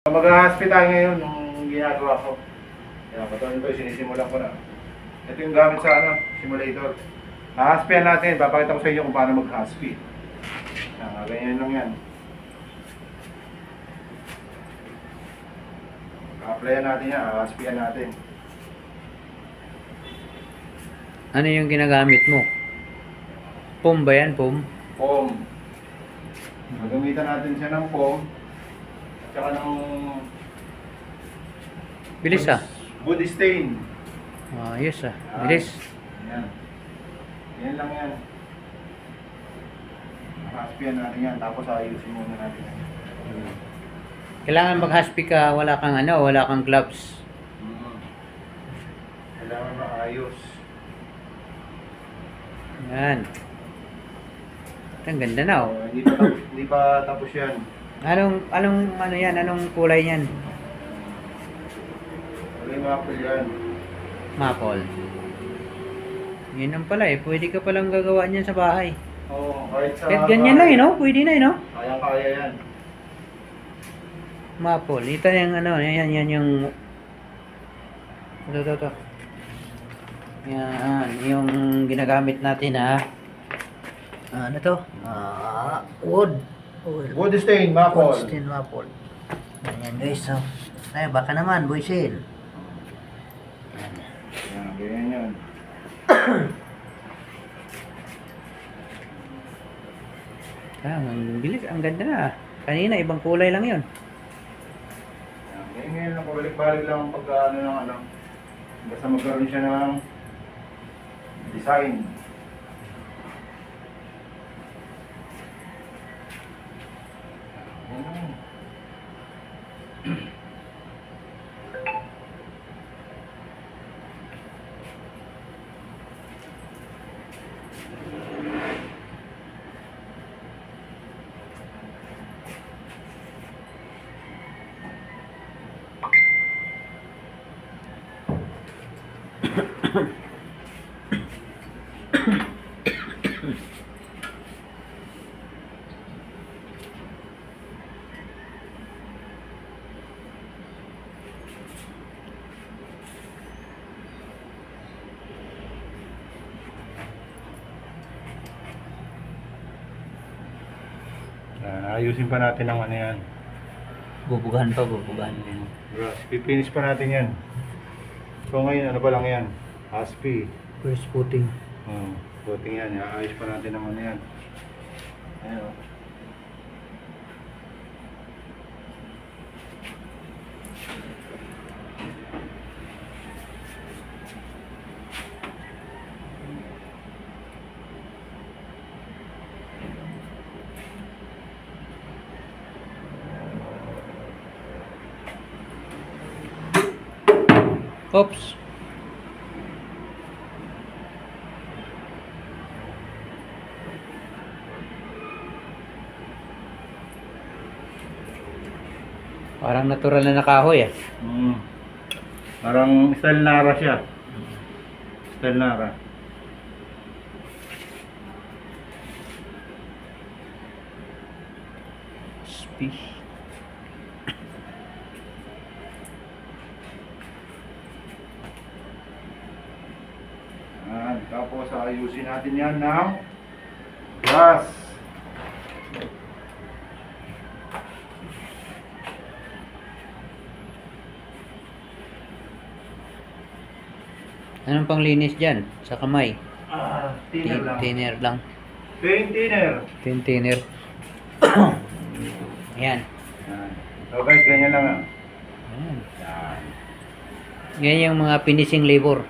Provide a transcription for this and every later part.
Mag-haspi tayo ngayon nung ginagawa ko. Kaya patuloy ito, sinisimulan ko na. Ito yung gamit sa simulator. Hahaspian natin, papakita ko sa inyo kung paano mag-haspi. Ganyan lang yan. Applyan natin yan, hahaspian natin. Ano yung ginagamit mo? Pom ba yan? Pom? Pom. Magamitan natin siya ng pom. At saka ng... Bilis ah. Wood stain. Ayos ah. Bilis. Yan. Yan lang yan. Hahaspian natin yan, tapos ayusin muna natin yan. Kailangan mag-haspi ka, wala kang gloves. Kailangan maayos. Yan. Ang ganda na oh. Hindi pa tapos yan. Anong kulay niyan? Kulay maple yan. Maple. Yan lang pala eh. Pwede ka palang gagawa niyan sa bahay. Oo, kahit sa... Kahit ganyan lang eh, no? Pwede na eh, no? Kaya yan. Maple. Ito yung yan yung... Ito. Yan, yung ginagamit natin ha. Ano to? Wood. Wood stain, maple. Wood stain, maple. Yan guys, so. Ay, baka naman, boysil. Yan, ganyan yan. Ang bilis, ang ganda na. Kanina, ibang kulay lang yun. Yan, ngayon lang, pabalik-balik lang pagka basta magkaroon siya ng design. Ayusin pa natin ang yan. Bubugahan. Yes, pipinish pa natin yan. So ngayon, ano pa lang yan? Haspi. First footing. Footing yan. Ayos pa natin ang yan. Ayan o. Oops. Parang natural na nakahoy ah. Parang style Nara siya. Style Nara. Speech. Tapos ayusin natin yan ng glass. Anong panglinis dyan? Sa kamay? Thinner lang. Thinner lang. Paint thinner. Thinner. Ayan. So guys, ganyan lang ah. Ayan. Yan yung mga finishing labor.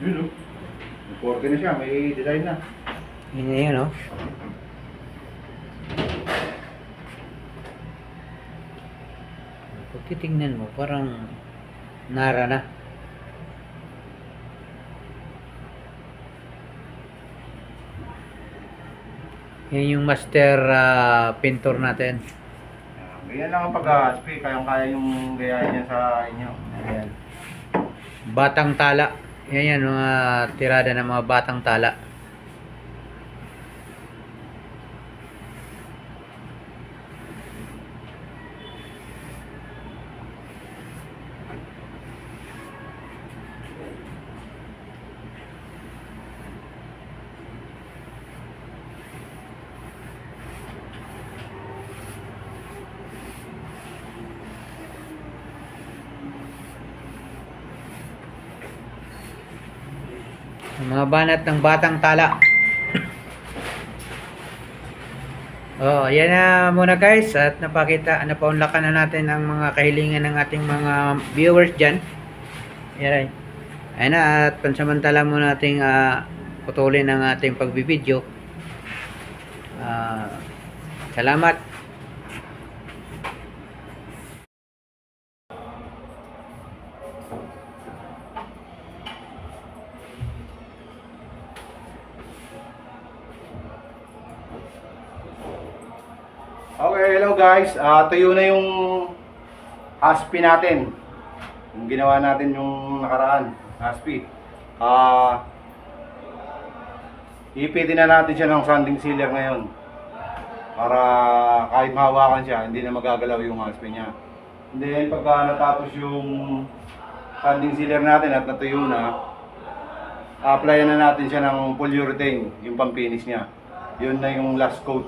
Yun, oh. May 40 na siya, may design na. Yun na yun, oh. Pag titignan mo, parang nara na. Yan yung master pintor natin. Ganyan lang ang pag-aspi, kayang-kaya yung gayahin niya sa inyo. Ayan. Batang tala. Yan yan, mga tirada ng mga batang tala. Ang mga banat ng batang tala. Oh, yan na muna guys, at napaunlakan na natin ang mga kahilingan ng ating mga viewers diyan. Yan. Ayun na, at pansamantala muna nating putulin ang ating pagbibideo. Salamat. Okay, hello guys. Tuyo na yung aspi natin. Yung ginawa natin yung nakaraan, aspi. Ipitin na natin siya ng sanding sealer ngayon. Para kahit mahawakan siya, hindi na magagalaw yung aspi niya. And then pagka natapos yung sanding sealer natin at natuyo na, applyan na natin siya ng polyurethane, yung pampinis niya. Yun na yung last coat.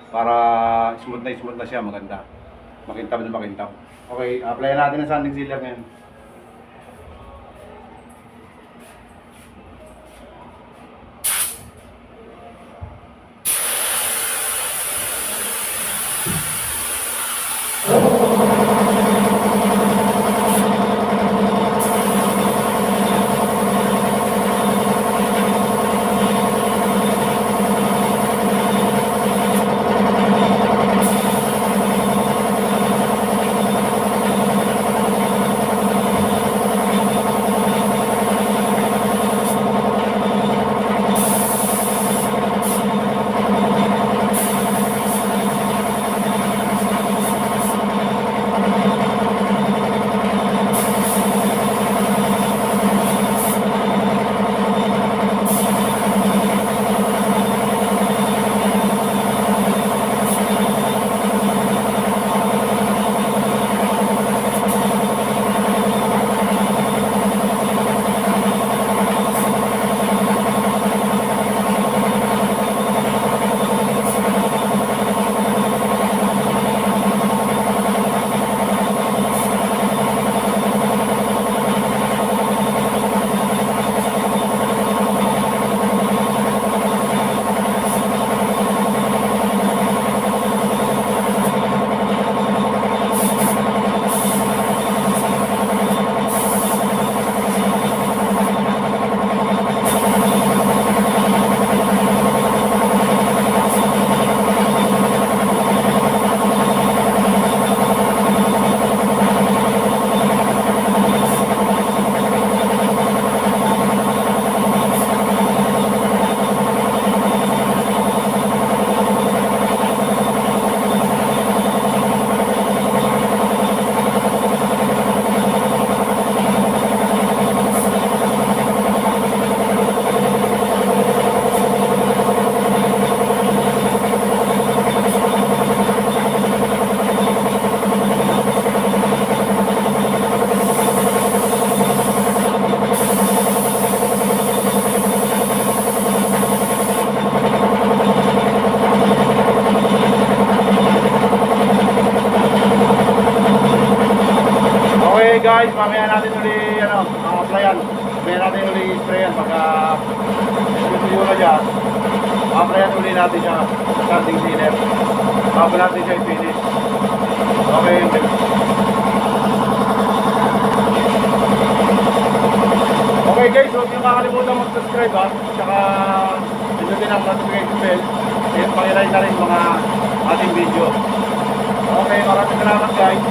Para smooth na siya, maganda. Makintab na makintab. Okay, apply natin ang sanding sealer ngayon. guys, mamaya natin uli applyan. Mamaya natin uli sprayan pagka tuyo na dyan. Applyan uli natin siya starting sealer. Bago natin siya i-finish. Okay, Okay guys, huwag niyo kakalimutan mag-subscribe ha. Tsaka pindutin ang notification bell. And pakilike na rin mga ating video. Okay, maraming salamat guys.